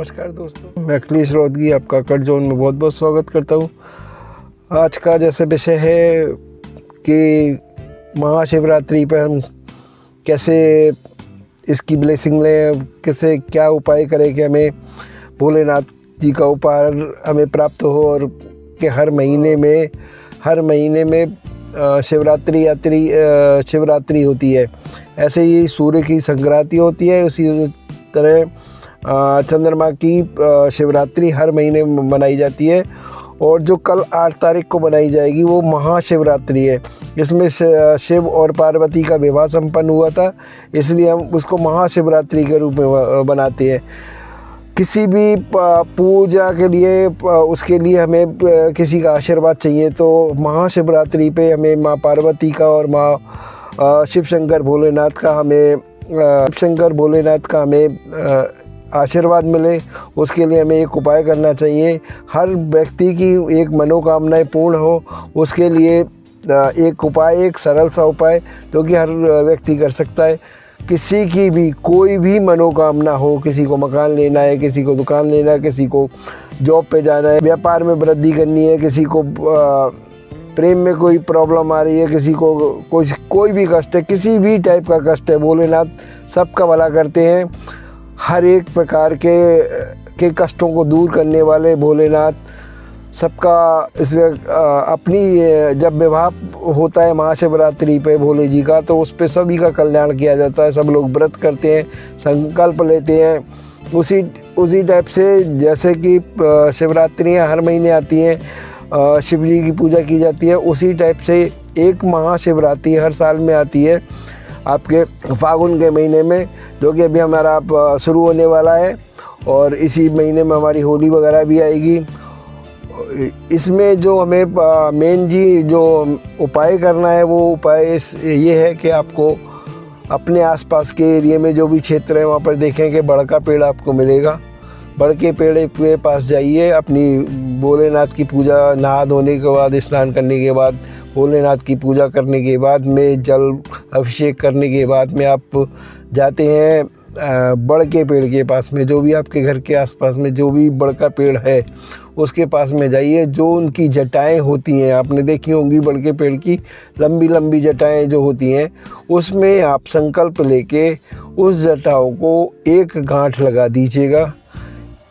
नमस्कार दोस्तों, मैं अखिलेश रोहतगी आपका कट जोन में बहुत बहुत स्वागत करता हूँ। आज का जैसे विषय है कि महाशिवरात्रि पर हम कैसे इसकी ब्लेसिंग लें, कैसे क्या उपाय करें कि हमें भोलेनाथ जी का उपहार हमें प्राप्त हो, और कि हर महीने में शिवरात्रि होती है। ऐसे ही सूर्य की संक्रांति होती है, उसी तरह चंद्रमा की शिवरात्रि हर महीने मनाई जाती है। और जो कल 8 तारीख को मनाई जाएगी वो महाशिवरात्रि है। इसमें शिव और पार्वती का विवाह संपन्न हुआ था, इसलिए हम उसको महाशिवरात्रि के रूप में बनाते हैं। किसी भी पूजा के लिए उसके लिए हमें किसी का आशीर्वाद चाहिए, तो महाशिवरात्रि पे हमें माँ पार्वती का और माँ शिव शंकर भोलेनाथ का हमें आशीर्वाद मिले, उसके लिए हमें एक उपाय करना चाहिए। हर व्यक्ति की एक मनोकामनाएं पूर्ण हो, उसके लिए एक सरल सा उपाय जो कि हर व्यक्ति कर सकता है। किसी की भी कोई भी मनोकामना हो, किसी को मकान लेना है, किसी को दुकान लेना है, किसी को जॉब पे जाना है, व्यापार में वृद्धि करनी है, किसी को प्रेम में कोई प्रॉब्लम आ रही है, किसी को कोई भी कष्ट है, किसी भी टाइप का कष्ट है, भोलेनाथ सबका भला करते हैं। हर एक प्रकार के कष्टों को दूर करने वाले भोलेनाथ सबका इसमें अपनी जब विवाह होता है महाशिवरात्रि पे भोले जी का, तो उस पे सभी का कल्याण किया जाता है। सब लोग व्रत करते हैं, संकल्प लेते हैं। उसी टाइप से जैसे कि शिवरात्रियाँ हर महीने आती हैं, शिव जी की पूजा की जाती है, उसी टाइप से एक महाशिवरात्रि हर साल में आती है आपके फागुन के महीने में, जो कि अभी हमारा शुरू होने वाला है। और इसी महीने में हमारी होली वगैरह भी आएगी। इसमें जो हमें मेन जी जो उपाय करना है, वो उपाय ये है कि आपको अपने आसपास के एरिया में जो भी क्षेत्र है वहाँ पर देखें कि बड़ का पेड़ आपको मिलेगा। बड़ के पेड़ के पास जाइए, अपनी भोलेनाथ की पूजा नहा धोने के बाद, स्नान करने के बाद, भोलेनाथ की पूजा करने के बाद में, जल अभिषेक करने के बाद में आप जाते हैं बड़ के पेड़ के पास में। जो भी आपके घर के आसपास में जो भी बड़ का पेड़ है उसके पास में जाइए। जो उनकी जटाएं होती हैं, आपने देखी होंगी बड़ के पेड़ की लंबी लंबी जटाएं जो होती हैं, उसमें आप संकल्प लेके उस जटाओं को एक गांठ लगा दीजिएगा।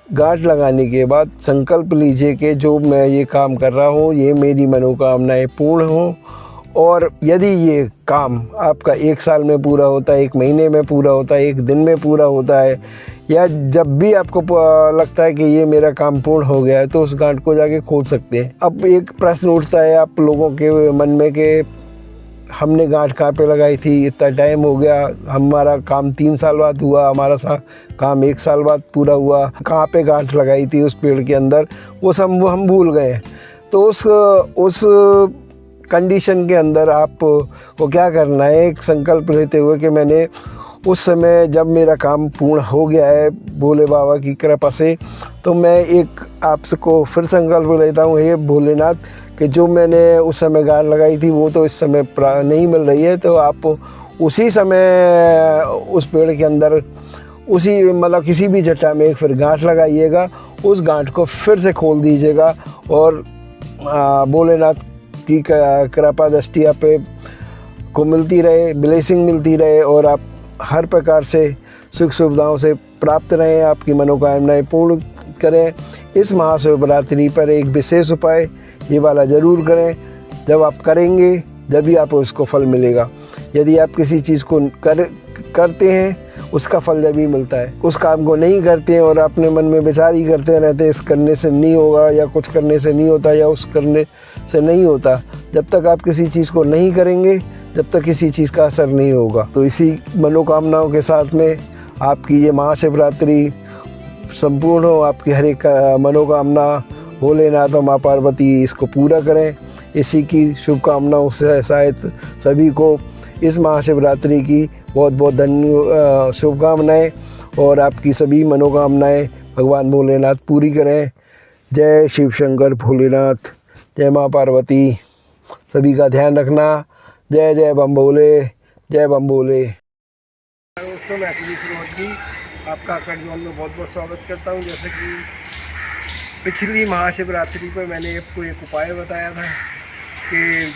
गांठ लगाने के बाद संकल्प लीजिए कि जो मैं ये काम कर रहा हूँ, ये मेरी मनोकामनाएं पूर्ण हों। और यदि ये काम आपका 1 साल में पूरा होता है, 1 महीने में पूरा होता है, 1 दिन में पूरा होता है, या जब भी आपको लगता है कि ये मेरा काम पूर्ण हो गया है, तो उस गांठ को जाके खोल सकते हैं। अब एक प्रश्न उठता है आप लोगों के मन में कि हमने गांठ कहाँ पे लगाई थी, इतना टाइम हो गया, हमारा काम 3 साल बाद हुआ, हमारा काम 1 साल बाद पूरा हुआ, कहाँ पे गांठ लगाई थी उस पेड़ के अंदर, वो सब हम भूल गए। तो उस कंडीशन के अंदर आपको क्या करना है, एक संकल्प लेते हुए कि मैंने उस समय जब मेरा काम पूर्ण हो गया है भोले बाबा की कृपा से, तो मैं एक आपको फिर संकल्प लेता हूँ, हे भोलेनाथ, कि जो मैंने उस समय गांठ लगाई थी वो तो इस समय नहीं मिल रही है, तो आप उसी समय उस पेड़ के अंदर मतलब किसी भी जटा में एक फिर गांठ लगाइएगा, उस गांठ को फिर से खोल दीजिएगा, और भोलेनाथ की कृपा दृष्टि आप को मिलती रहे, ब्लेसिंग मिलती रहे, और आप हर प्रकार से सुख सुविधाओं से प्राप्त रहें, आपकी मनोकामनाएं पूर्ण करें। इस महाशिवरात्रि पर एक विशेष उपाय ये वाला ज़रूर करें। जब आप करेंगे जब ही आपको उसको फल मिलेगा। यदि आप किसी चीज़ को करते हैं, उसका फल जब ही मिलता है। उस काम को नहीं करते हैं और अपने मन में विचार ही करते रहते हैं, इस करने से नहीं होगा, या कुछ करने से नहीं होता, या उस करने से नहीं होता, जब तक आप किसी चीज़ को नहीं करेंगे जब तक किसी चीज़ का असर नहीं होगा। तो इसी मनोकामनाओं के साथ में आपकी ये महाशिवरात्रि संपूर्ण हो, आपकी हर एक मनोकामना भोलेनाथ और माँ पार्वती इसको पूरा करें। इसी की शुभकामनाओं से शायद सभी को इस महाशिवरात्रि की बहुत बहुत शुभकामनाएं, और आपकी सभी मनोकामनाएं भगवान भोलेनाथ पूरी करें। जय शिव शंकर भोलेनाथ, जय माँ पार्वती। सभी का ध्यान रखना। जय जय बम भोले, जय बम भोले। दोस्तों, मैं अखिलेश रोहतगी आपका कटजोन में बहुत बहुत स्वागत करता हूँ। जैसे कि पिछली महाशिवरात्रि पर मैंने आपको एक उपाय बताया था कि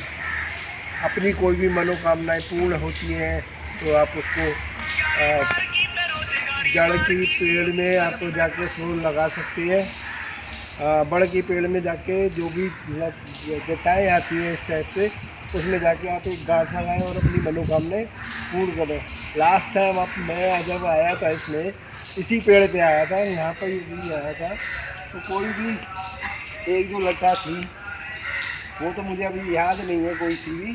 अपनी कोई भी मनोकामनाएं पूर्ण होती हैं तो आप उसको जड़ की पेड़ में आप जाके उसको लगा सकते हैं। बड़ की पेड़ में जाके जो भी जटाएँ आती हैं इस टाइप से, उसमें जाके आप एक गांठ लगाएं और अपनी मनोकामनाएं पूर्ण करें। लास्ट टाइम मैं जब आया था इसमें इसी पेड़ पे आया था, यहाँ पर भी आया था, तो कोई भी एक जो लड़का थी वो तो मुझे अभी याद नहीं है कोई सी भी,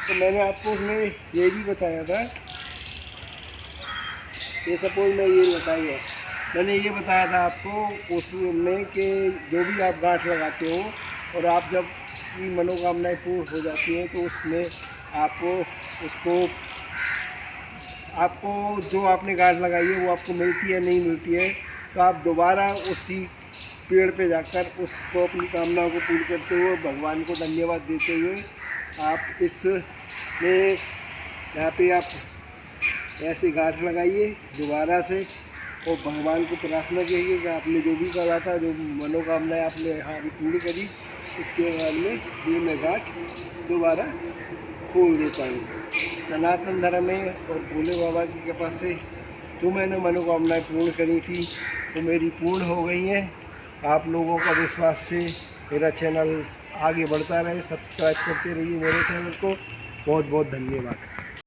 तो मैंने आपको उसमें ये भी बताया था, ये सपोज मैं ये बताई है, मैंने ये बताया था आपको उसमें कि जो भी आप गांठ लगाते हो और आप जब मनोकामनाएं पूर्ण हो जाती हैं तो उसमें आपको जो आपने गांठ लगाई है वो आपको मिलती है नहीं मिलती है, तो आप दोबारा उसी पेड़ पे जाकर उसको अपनी कामनाओं को पूर्ण करते हुए भगवान को धन्यवाद देते हुए आप इसमें यहाँ पे आप ऐसे गांठ लगाइए दोबारा से और भगवान को प्रार्थना कीजिए कि आपने जो भी कहा था, जो मनोकामनाएं आपने यहाँ भी पूरी करी, उसके बाद में ये मैं गांठ दोबारा खोल देता हूँ। सनातन धर्म में और भोले बाबा की कृपा से जो मैंने मनोकामनाएं पूर्ण करी थी वो मेरी पूर्ण हो गई हैं। आप लोगों का विश्वास से मेरा चैनल आगे बढ़ता रहे, सब्सक्राइब करते रहिए मेरे चैनल को। बहुत बहुत धन्यवाद।